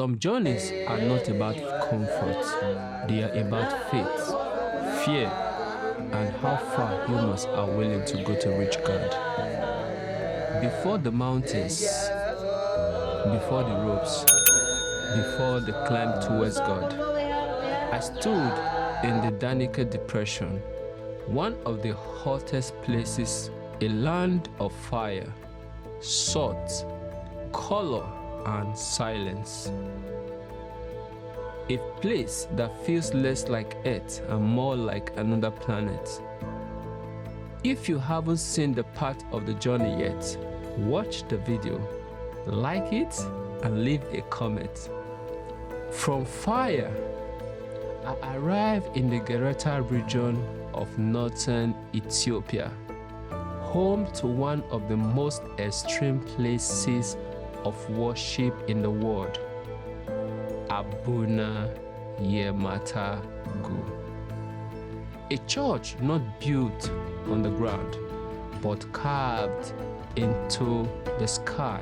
Some journeys are not about comfort, they are about faith, fear, and how far humans are willing to go to reach God. Before the mountains, before the ropes, before the climb towards God, I stood in the Danica Depression, one of the hottest places, a land of fire, salt, color, and silence. A place that feels less like Earth and more like another planet. If you haven't seen the part of the journey yet, watch the video, like it, and leave a comment. From fire, I arrived in the Gereta region of northern Ethiopia, home to one of the most extreme places of worship in the world, Abuna Yemata Guh. A church not built on the ground, but carved into the sky.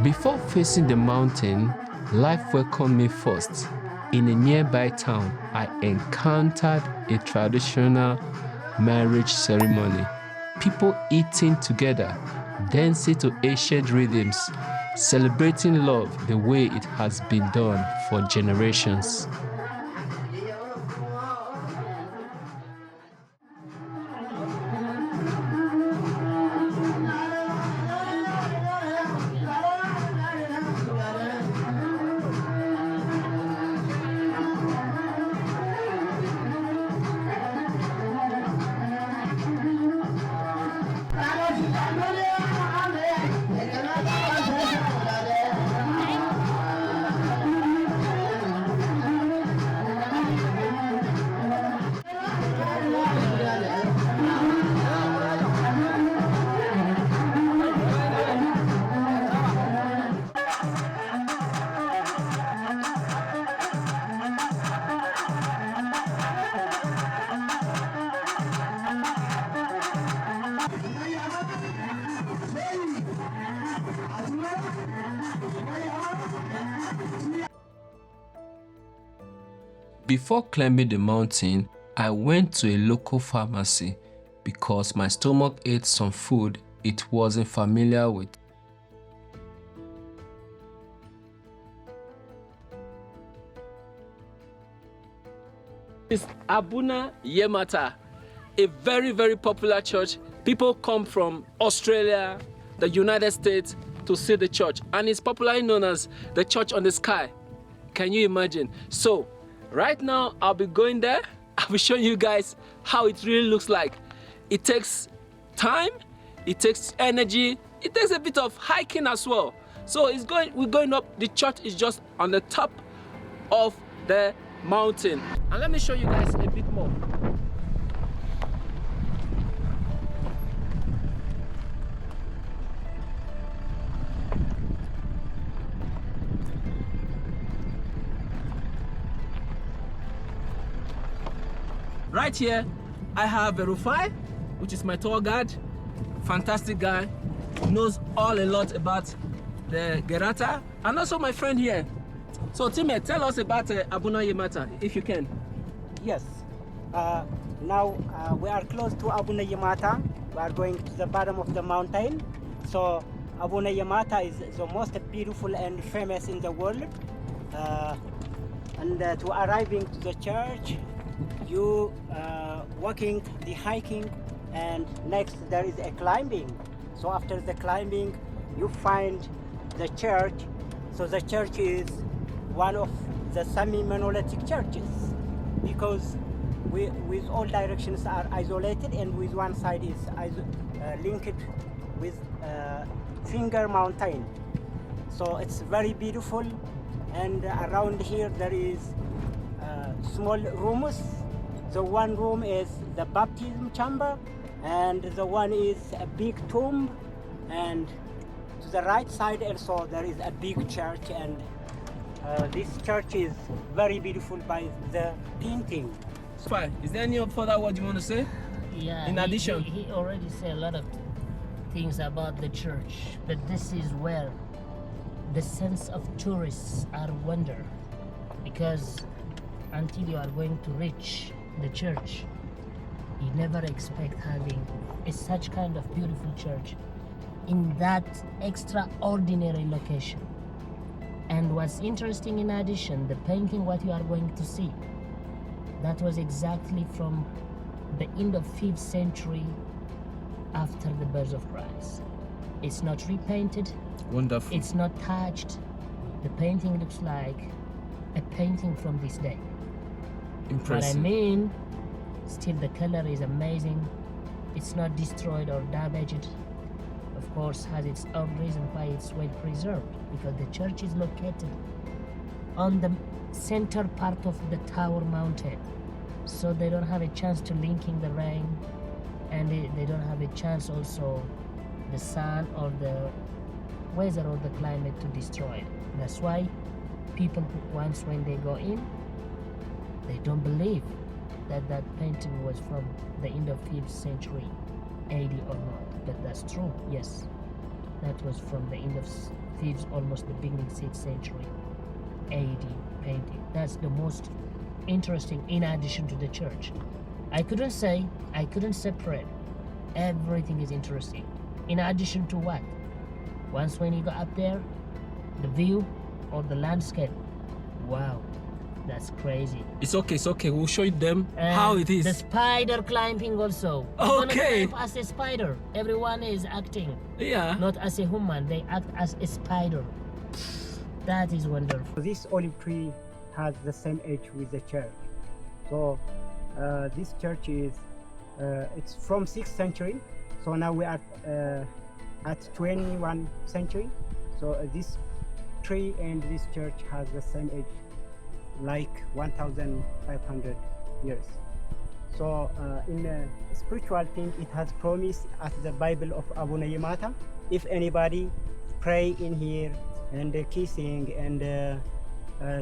Before facing the mountain, life welcomed me first. In a nearby town, I encountered a traditional marriage ceremony. People eating together, dancing to ancient rhythms, celebrating love the way it has been done for generations. Before climbing the mountain, I went to a local pharmacy because my stomach ate some food it wasn't familiar with. It's Abuna Yemata, a very, very popular church. People come from Australia, the United States to see the church, and it's popularly known as the church on the sky. Can you imagine? So right now I'll be going there. I'll be showing you guys how it really looks like. It takes time, it takes energy, it takes a bit of hiking as well. So we're going up. The church is just on the top of the mountain. And let me show you guys a bit more. Right here, I have Rufai, which is my tour guide. Fantastic guy, knows a lot about the Gereta, and also my friend here. So Time, tell us about Abuna Yemata, if you can. Yes. Now we are close to Abuna Yemata. We are going to the bottom of the mountain. So Abuna Yemata is the most beautiful and famous in the world. And to arriving to the church, you walking, the hiking, and next there is a climbing. So after the climbing, you find the church. So the church is one of the semi-monolithic churches because with all directions are isolated, and with one side is linked with Finger Mountain. So it's very beautiful, and around here there is small rooms. The one room is the baptism chamber, and the one is a big tomb, and to the right side also there is a big church, and this church is very beautiful by the painting. Fine. Is there any further word you want to say? Yeah. In addition, he already said a lot of things about the church, but this is where the sense of tourists are wonder, because until you are going to reach the church, you never expect having such kind of beautiful church in that extraordinary location. And what's interesting, in addition, the painting what you are going to see, that was exactly from the end of 5th century after the birth of Christ. It's not repainted. Wonderful. It's not touched. The painting looks like a painting from this day. Impressive. What I mean, still the color is amazing. It's not destroyed or damaged. Of course, has its own reason why it's well preserved, because the church is located on the center part of the Tower Mountain, so they don't have a chance to link in the rain, and they don't have a chance also the sun or the weather or the climate to destroy it. That's why people once when they go in, they don't believe that that painting was from the end of 5th century AD or not, but that's true. Yes, that was from the end of 5th, almost the beginning 6th century AD painting. That's the most interesting, in addition to the church. I couldn't separate. Everything is interesting. In addition to what? Once when you go up there, the view or the landscape, wow, that's crazy. It's okay. We'll show them And how it is. the spider climbing also. You're gonna Okay. climb as a spider. Everyone is acting Yeah. not as a human, they act as a spider. That is wonderful. This olive tree has the same age with the church. So this church is it's from 6th century. So now we are at 21st century. So this tree and this church has the same age, like 1,500 years. So in the spiritual thing, it has promised at the Bible of Abuna Yemata, if anybody pray in here and kissing and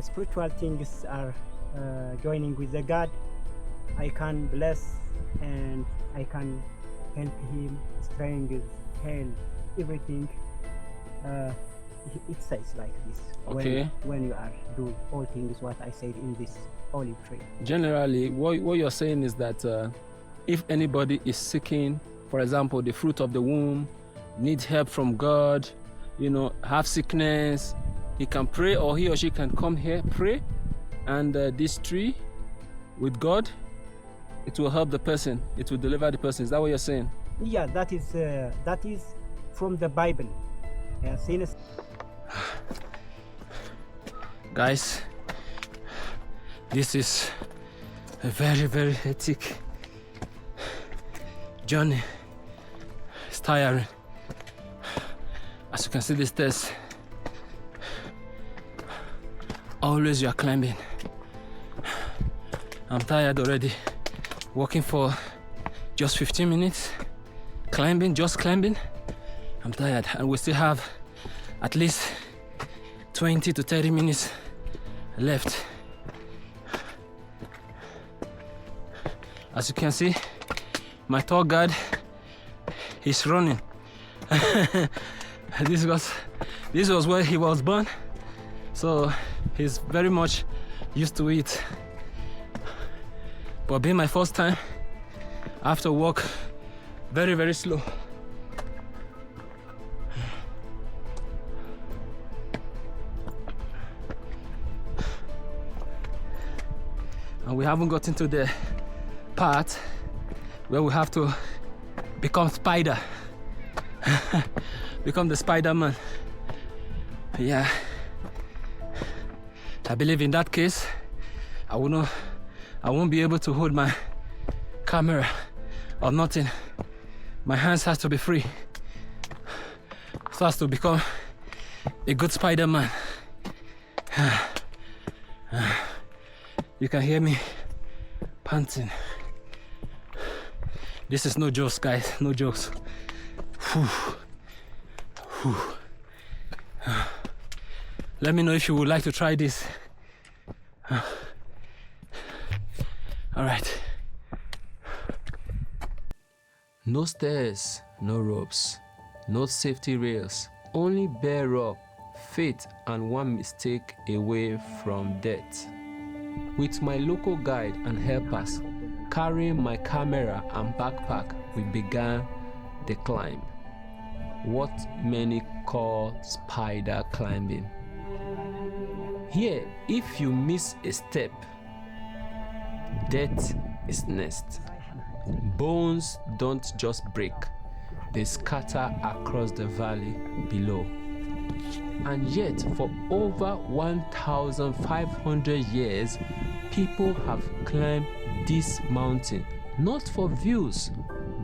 spiritual things are joining with the God, I can bless and I can help him, strength, health, everything. It says like this. Okay. When you are doing all things what I said in this olive tree. Generally, what you're saying is that if anybody is seeking, for example, the fruit of the womb, needs help from God, have sickness, he can pray, or he or she can come here, pray, and this tree with God, it will help the person, it will deliver the person. Is that what you're saying? Yeah, that is from the Bible. Since Guys, this is a very, very hectic journey. It's tiring. As you can see, the stairs, always you are climbing. I'm tired already. Walking for just 15 minutes, just climbing. I'm tired, and we still have at least 20 to 30 minutes left. As you can see, my tour guide is running. This was where he was born, so he's very much used to it. But being my first time, I have to walk very, very slow. And we haven't gotten to the part where we have to become spider. Become the Spider-Man. Yeah. I believe in that case, I won't be able to hold my camera or nothing. My hands has to be free so as to become a good Spider-Man. You can hear me panting. This is no jokes, guys, no jokes. Whew. Whew. Let me know if you would like to try this. All right. No stairs, no ropes, no safety rails, only bare rock, faith and one mistake away from death. With my local guide and helpers, carrying my camera and backpack, we began the climb. What many call spider climbing. Here, if you miss a step, death is next. Bones don't just break, they scatter across the valley below. And yet, for over 1,500 years, people have climbed this mountain, not for views,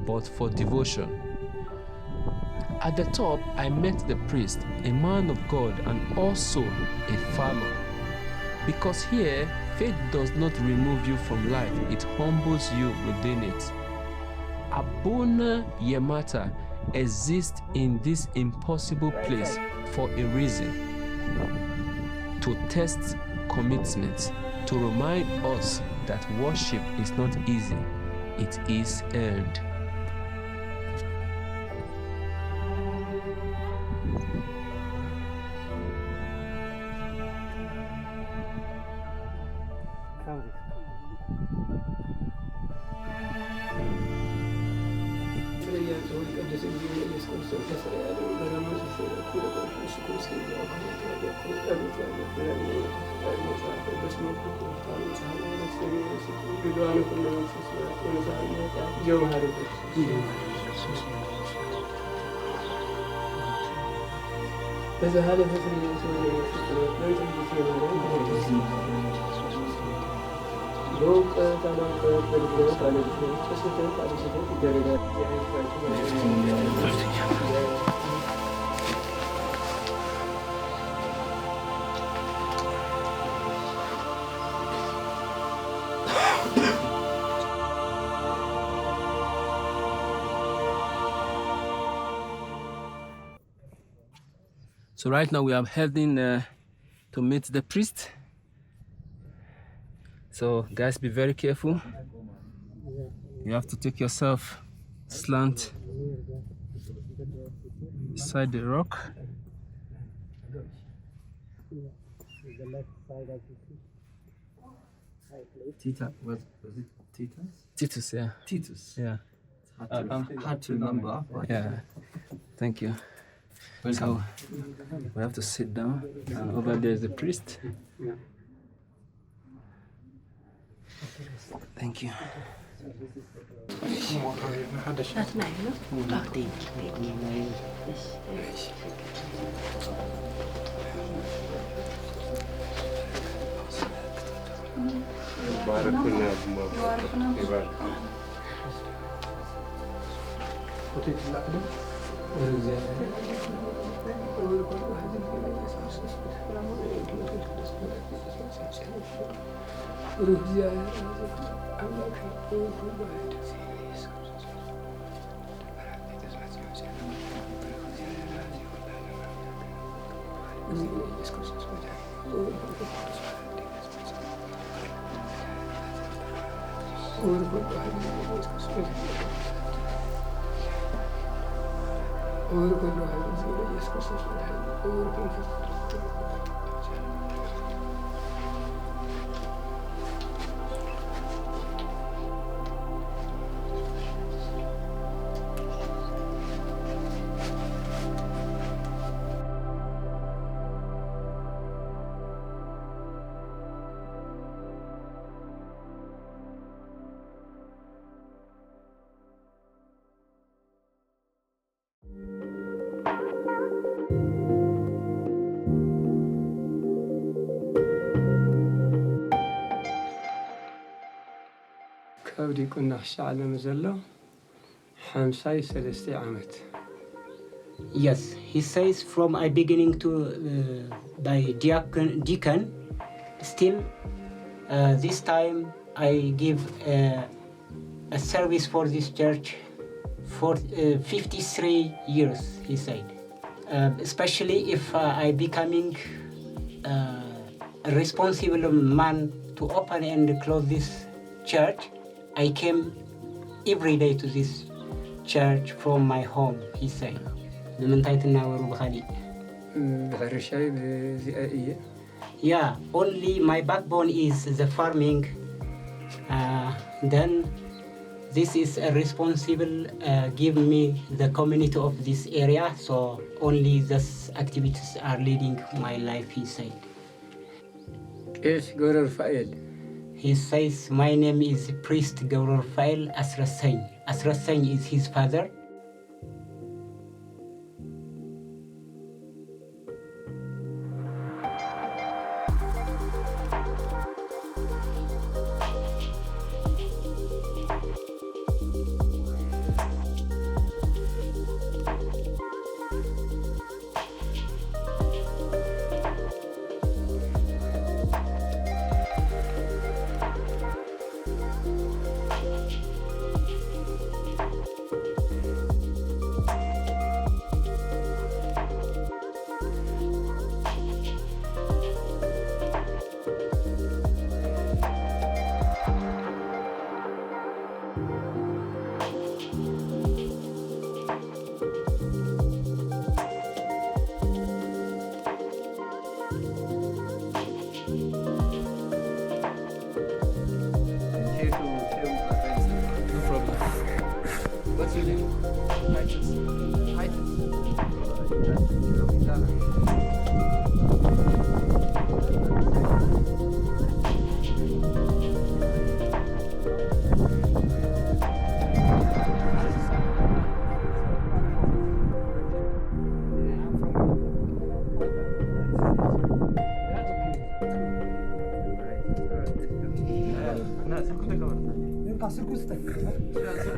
but for devotion. At the top, I met the priest, a man of God and also a farmer. Because here, faith does not remove you from life, it humbles you within it. Abuna Yemata exists in this impossible place for a reason. To test commitment, to remind us that worship is not easy, it is earned. So right now we are heading to meet the priest. So guys, be very careful. You have to take yourself slant beside the rock. Tita, was it Titus? Titus, yeah. Titus. Yeah. Hard to remember. Yeah. Thank you. So we have to sit down, and over there is the priest. Thank you. كودي كنا خشعنا مزلة 53 عامت. Yes, he says from I beginning to by deacon. Still, this time I give a service for this church for 53 years. He said, especially if I becoming a responsible man to open and close this church. I came every day to this church from my home. He said. بحرشاي بزئائية. Yeah, only my backbone is the farming. Then this is a responsible give me the community of this area, so only these activities are leading my life, he said. إيش قرر فايل؟ He says, my name is priest Debre Damo Asrasein. Asrasein is his father. No problem. What's your name?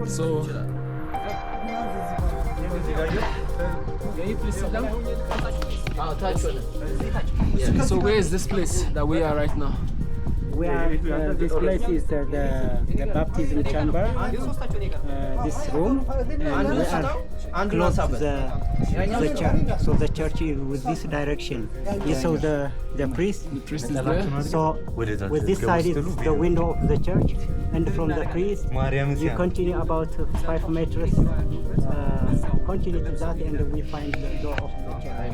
So, can you please sit down? Yeah. So where is this place that we are right now? We are, this place is the baptism chamber, this room, and we are close to the church. So the church is with this direction. You saw the priest. The priest is there. So with this side is the window of the church, and from the priest you continue about 5 meters, continue to that, and we find the door of the church.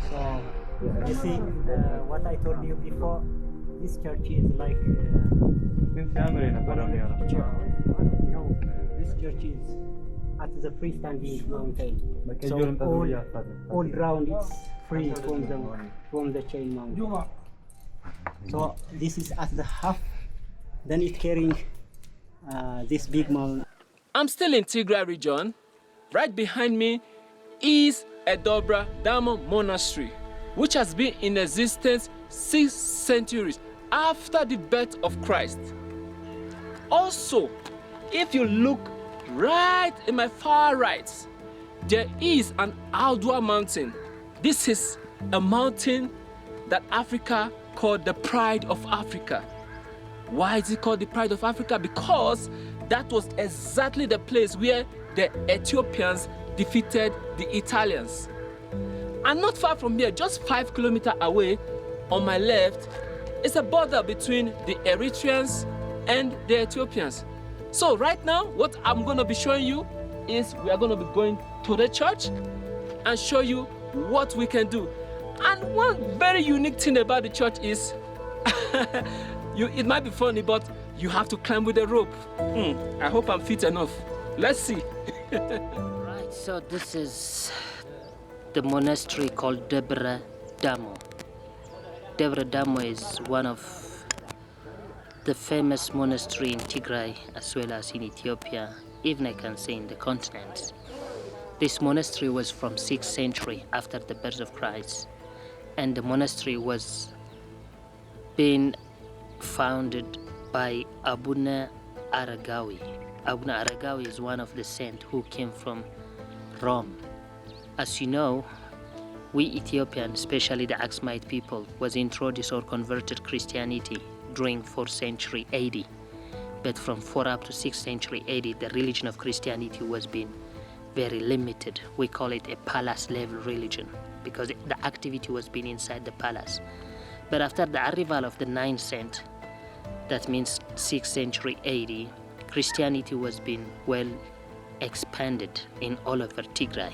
So you see what I told you before. This church is like church. This church is at the freestanding mountain. So all ground is free from the chain mountain. So this is at the half. Then it carrying this big mountain. I'm still in Tigray region. Right behind me is a Debre Damo monastery, which has been in existence 6 centuries after the birth of Christ. Also, if you look right in my far right, there is an Aldua mountain. This is a mountain that Africa called the Pride of Africa. Why is it called the Pride of Africa? Because that was exactly the place where the Ethiopians defeated the Italians. And not far from here, just 5 kilometers away, on my left, is a border between the Eritreans and the Ethiopians. So right now, what I'm going to be showing you is we are going to be going to the church and show you what we can do. And one very unique thing about the church is, it might be funny, but you have to climb with a rope. I hope I'm fit enough. Let's see. Right, so this is the monastery called Debre Damo. Debre Damo is one of the famous monastery in Tigray as well as in Ethiopia, even I can say in the continent. This monastery was from 6th century after the birth of Christ, and the monastery was being founded by Abuna Aragawi. Abuna Aragawi is one of the saints who came from Rome. As you know, we Ethiopians, especially the Aksumite people, was introduced or converted Christianity during 4th century AD. But from 4 up to 6th century AD, the religion of Christianity was being very limited. We call it a palace level religion because the activity was being inside the palace. But after the arrival of the 9th saint, that means 6th century AD, Christianity was being well expanded in all over Tigray.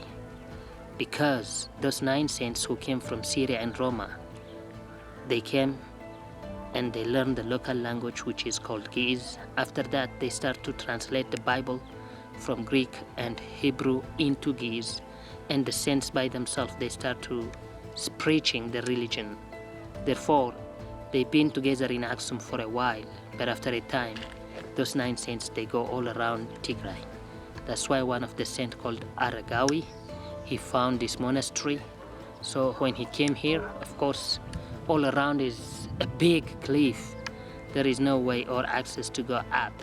because those 9 saints who came from Syria and Roma, they came and they learned the local language, which is called Ge'ez. After that, they start to translate the Bible from Greek and Hebrew into Ge'ez, and the saints by themselves, they start to preaching the religion. Therefore, they've been together in Aksum for a while, but after a time, those 9 saints, they go all around Tigray. That's why one of the saints called Aragawi, he found this monastery. So when he came here, of course, all around is a big cliff. There is no way or access to go up.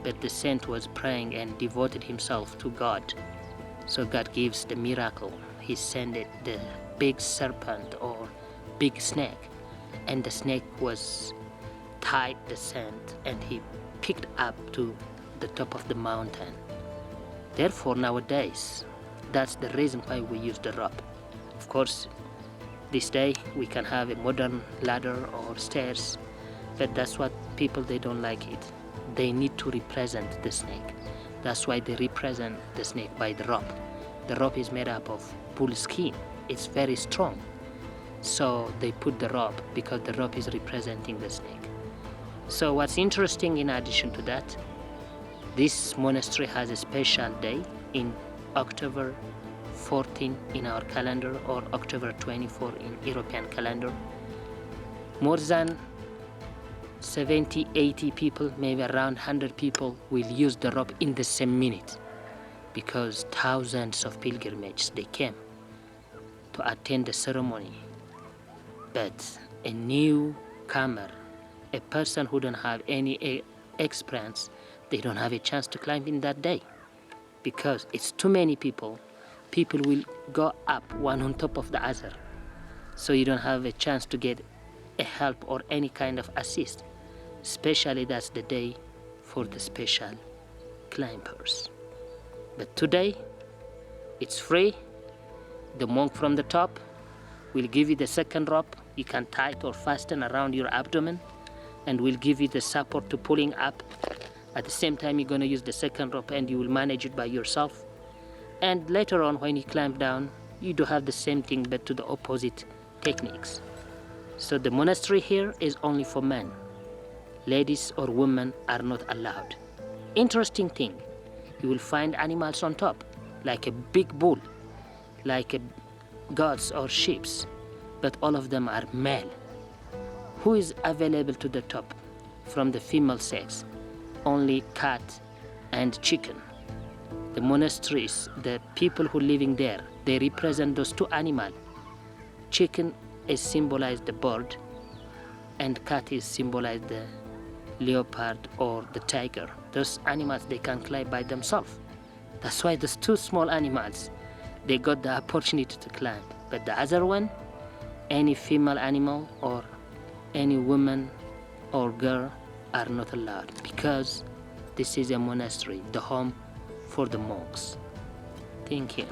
But the saint was praying and devoted himself to God. So God gives the miracle. He sent it, the big serpent or big snake. And the snake was tied the saint and he picked up to the top of the mountain. Therefore, nowadays, that's the reason why we use the rope. Of course, this day we can have a modern ladder or stairs, but that's what people, they don't like it. They need to represent the snake. That's why they represent the snake by the rope. The rope is made up of bull skin. It's very strong. So they put the rope because the rope is representing the snake. So what's interesting in addition to that, this monastery has a special day in October 14 in our calendar or October 24 in European calendar. More than 70, 80 people, maybe around 100 people will use the rope in the same minute because thousands of pilgrimages, they came to attend the ceremony. But a newcomer, a person who don't have any experience, they don't have a chance to climb in that day because it's too many people. People will go up one on top of the other. So you don't have a chance to get a help or any kind of assist. Especially that's the day for the special climbers. But today, it's free. The monk from the top will give you the second rope. You can tie it or fasten around your abdomen and will give you the support to pulling up. At the same time, you're gonna use the second rope and you will manage it by yourself. And later on, when you climb down, you do have the same thing, but to the opposite techniques. So the monastery here is only for men. Ladies or women are not allowed. Interesting thing, you will find animals on top, like a big bull, like goats or sheep, but all of them are male. Who is available to the top from the female sex? Only cat and chicken. The monasteries, the people who living there, they represent those two animals. Chicken is symbolized the bird, and cat is symbolized the leopard or the tiger. Those animals, they can climb by themselves. That's why those two small animals, they got the opportunity to climb. But the other one, any female animal or any woman or girl are not allowed because this is a monastery, the home for the monks. Thank you.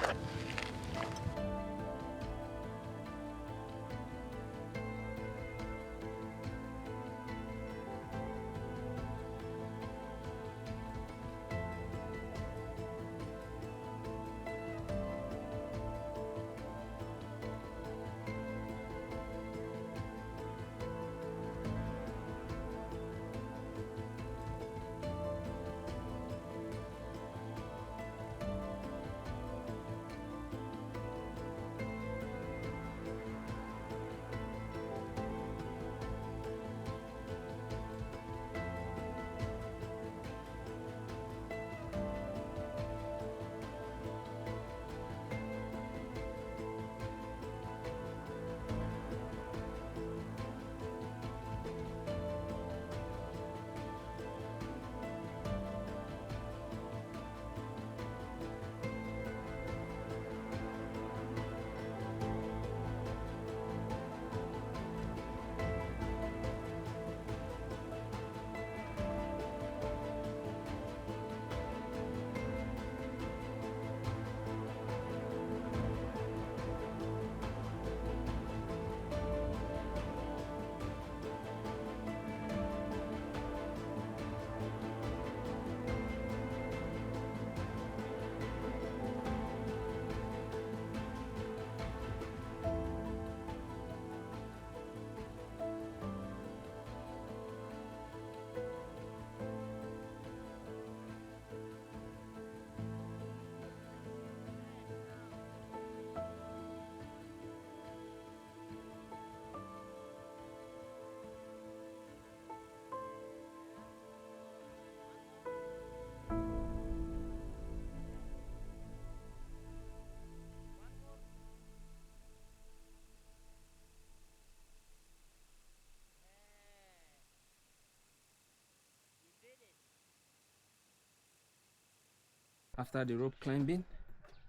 after the rope climbing,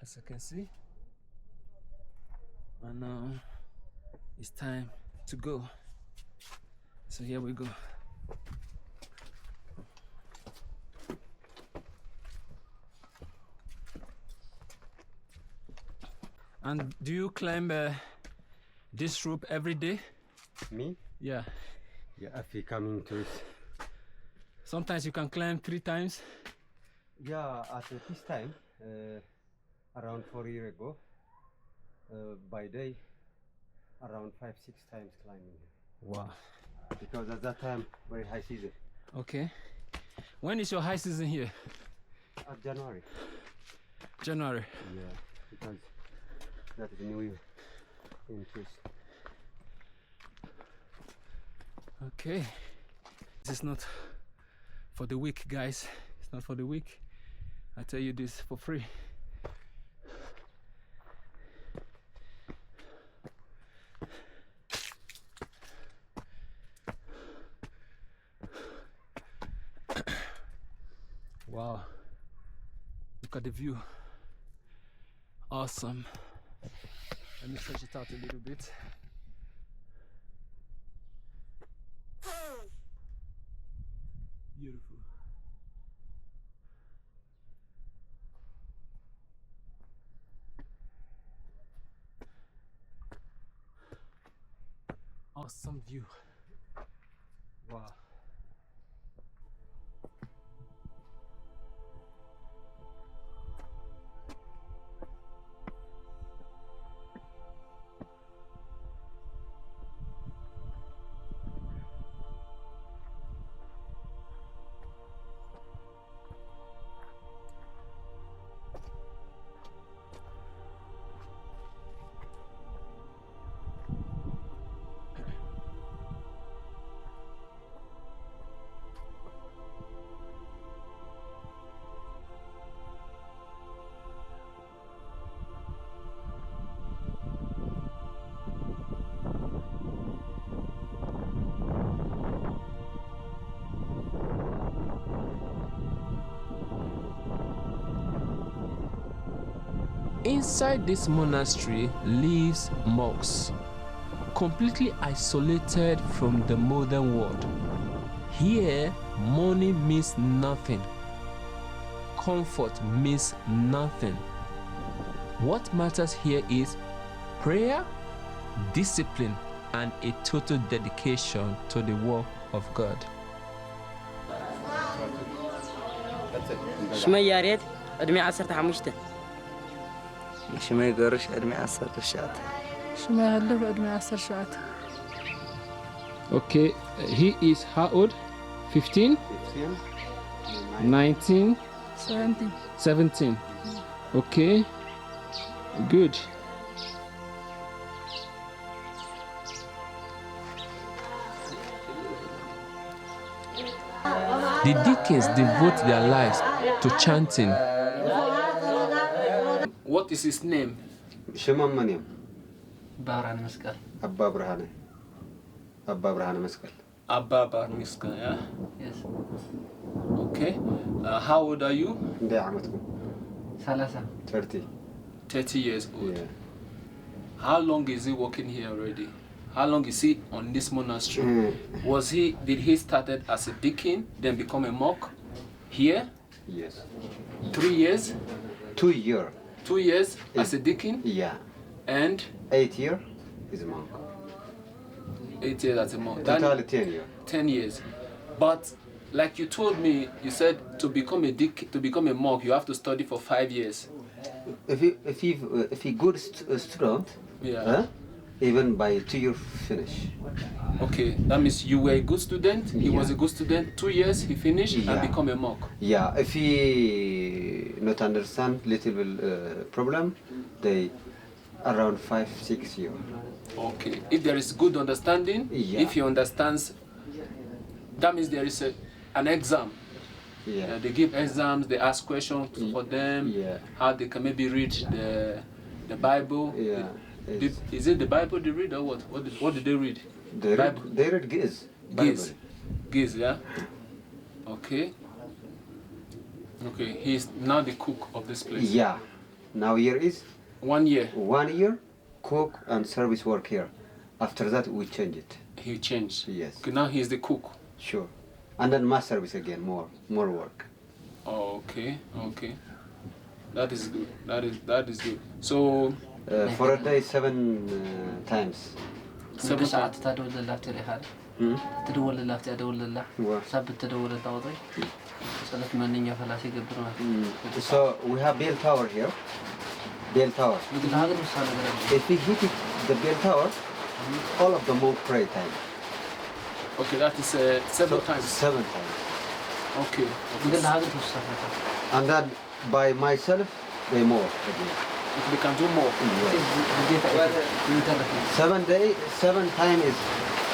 as you can see. And now it's time to go. So here we go. And do you climb this rope every day? Me? Yeah. Yeah, if you coming to it. Sometimes you can climb 3 times. Yeah, at this time, around 4 years ago, by day, around 5-6 times climbing here. Wow. Because at that time, very high season. Okay. When is your high season here? At January. January. Yeah, because that is the new year in Swiss. Okay. This is not for the weak, guys. It's not for the weak. I tell you this for free. Wow. Look at the view. Awesome. Let me stretch it out a little bit. Beautiful. Awesome view. Wow. Inside this monastery lives monks, completely isolated from the modern world. Here, money means nothing. Comfort means nothing. What matters here is prayer, discipline, and a total dedication to the work of God. شمي يا ريت ادمي 15 شمي يقرش ادمي 10 شات شمي هلو ادمي 10 شات. Okay, he is how old? 15? 19? 17. Okay, good. The deacons devote their lives to chanting. What is his name? Shimon Maniam. باران مسكال Abba Brahane. Abba Brahane Mescal. Abba Barmiska, yeah? Yes. Okay. How old are you? Ndi عمتكم. 30. 30 years old. Yeah. How long is he working here already? How long is he on this monastery? Did he started as a deacon, then become a monk here? Yes. 3 years? 2 years. 2 years as a deacon? Yeah. And 8 years is a monk. 8 years as a monk. Totally 10 years. 10 years. But like you told me, you said to become a monk, you have to study for 5 years. If he good student, Yeah. even by 2 years finish. Okay, that means you were a good student. He was a good student. 2 years he finished and become a monk. Yeah. If he not understand little problem, they around 5-6 years. Okay, if there is good understanding, if he understands, that means there is an exam. Yeah. They give exams, they ask questions for them, how they can maybe read the Bible. Yeah. Is it the Bible they read or what? What did they read? They read Giz. Giz, yeah? Okay. Okay, he's now the cook of this place. Yeah. Now here is 1 year. 1 year, cook and service work here. After that, we change it. He changed. Yes. Okay, now he's the cook. Sure. And then mass service again, more work. Oh, okay, okay. That is good. That is good. So For a day, 7 times. سبع ساعات تدور لله تري هذا تدور لله تدور لله سبت تدور التوضي صلت منية فلاش يقبرنا So we have bell tower here. Bell tower. If we hit it, the bell tower, all of the monk pray time. okay, that is 7 times. 7 times. Okay. And then by myself, they more again. They can do more. 7 times is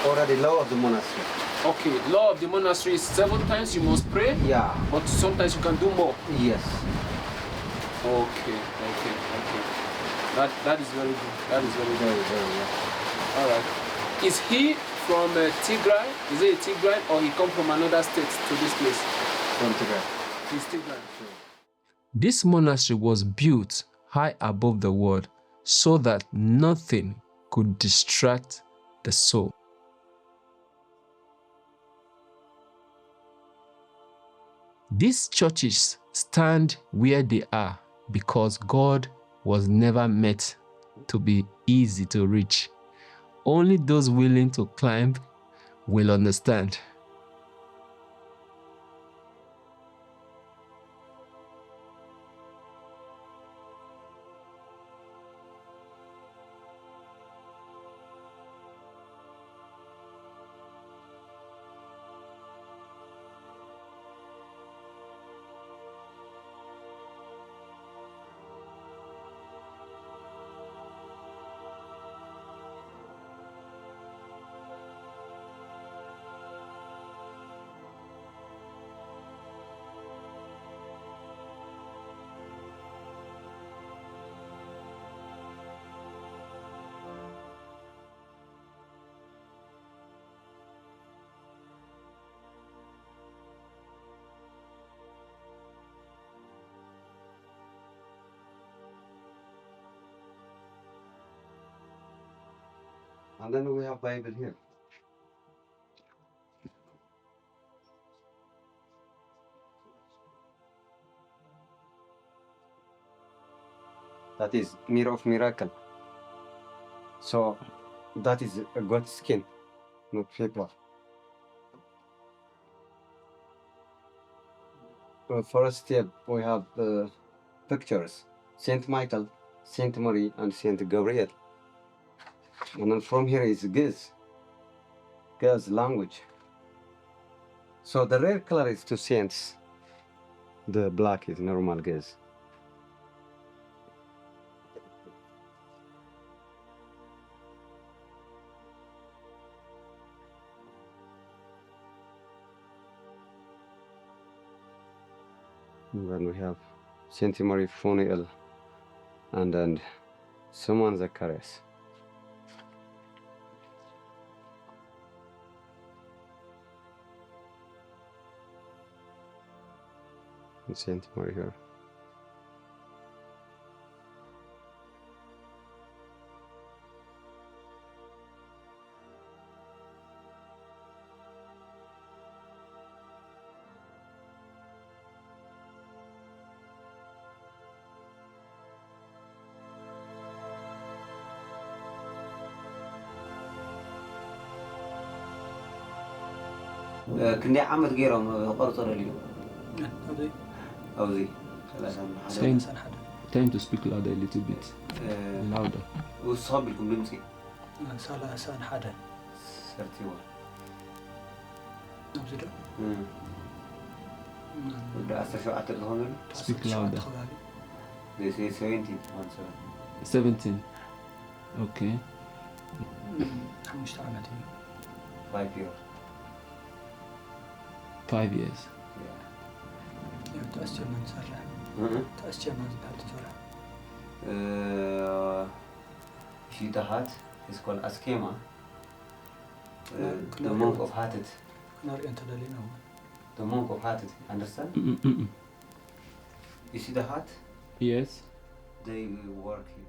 already law of the monastery. Okay, law of the monastery is 7 times you must pray. Yeah. But sometimes you can do more. Yes. Okay. That is very good. That is very good. Very, yeah. All right. Is he from Tigray? Is he a Tigray or he come from another state to this place? From Tigray. He's Tigray. This monastery was built high above the world so that nothing could distract the soul. These churches stand where they are because God was never meant to be easy to reach. Only those willing to climb will understand. And then we have Bible here. That is mirror of miracle. So that is a God's skin, not paper. First step, we have pictures: Saint Michael, Saint Mary, and Saint Gabriel. And then from here is God's language. So the red color is to saints. The black is normal gaze. And then we have Saint Mary Foniel and then Simon Zacharias. And Saint Mary here. كني عمد غيرهم قرطر اليوم أوزي Time to speak louder a little bit. Louder. وصاب لكم بمسكي سلاسان حدا سرتيوا نبزدو ودا أسر شو أعتقد هون Speak louder. They say 17 17. Okay. 5 عام 5 years 5 years. تأسجل من سرع تأسجل من سرع شي تحت is called Askema, the monk of Hatit. نار أنت للينا The monk of Hatit, understand? You see the hut? Yes. They work himself.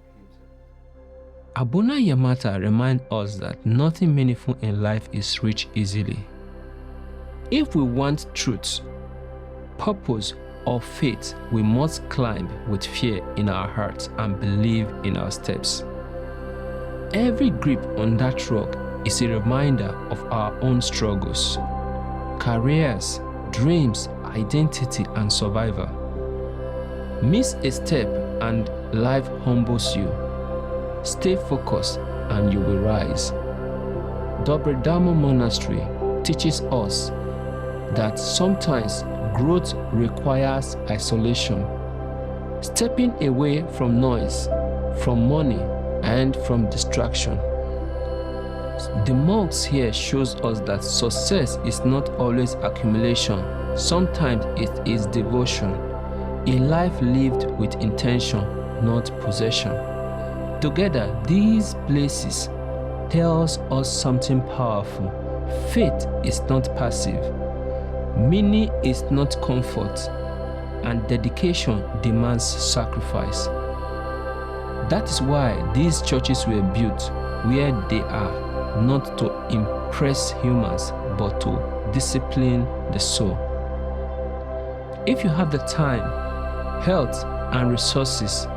Abuna Yemata reminds us that nothing meaningful in life is reached easily. If we want truth, purpose, or faith, we must climb with fear in our hearts and believe in our steps. Every grip on that rock is a reminder of our own struggles, careers, dreams, identity, and survival. Miss a step and life humbles you. Stay focused and you will rise. Debre Damo Monastery teaches us that sometimes growth requires isolation, stepping away from noise, from money, and from distraction. The monks here shows us that success is not always accumulation. Sometimes it is devotion, a life lived with intention, not possession. Together, these places tells us something powerful. Faith is not passive. Meaning is not comfort, and dedication demands sacrifice. That is why these churches were built where they are, not to impress humans, but to discipline the soul. If you have the time, health, and resources,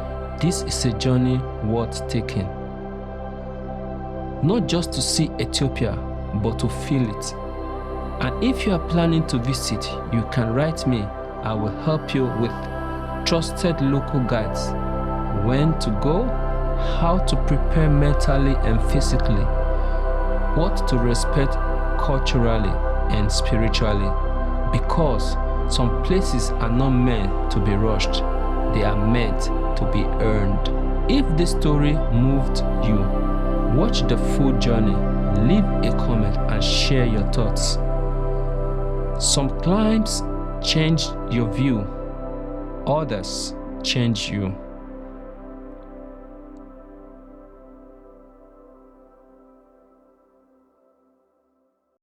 this is a journey worth taking. Not just to see Ethiopia, but to feel it. And if you are planning to visit, you can write me. I will help you with trusted local guides. When to go, how to prepare mentally and physically, what to respect culturally and spiritually. Because some places are not meant to be rushed. They are meant to be earned. If this story moved you, watch the full journey, leave a comment and share your thoughts. Some climbs change your view, others change you.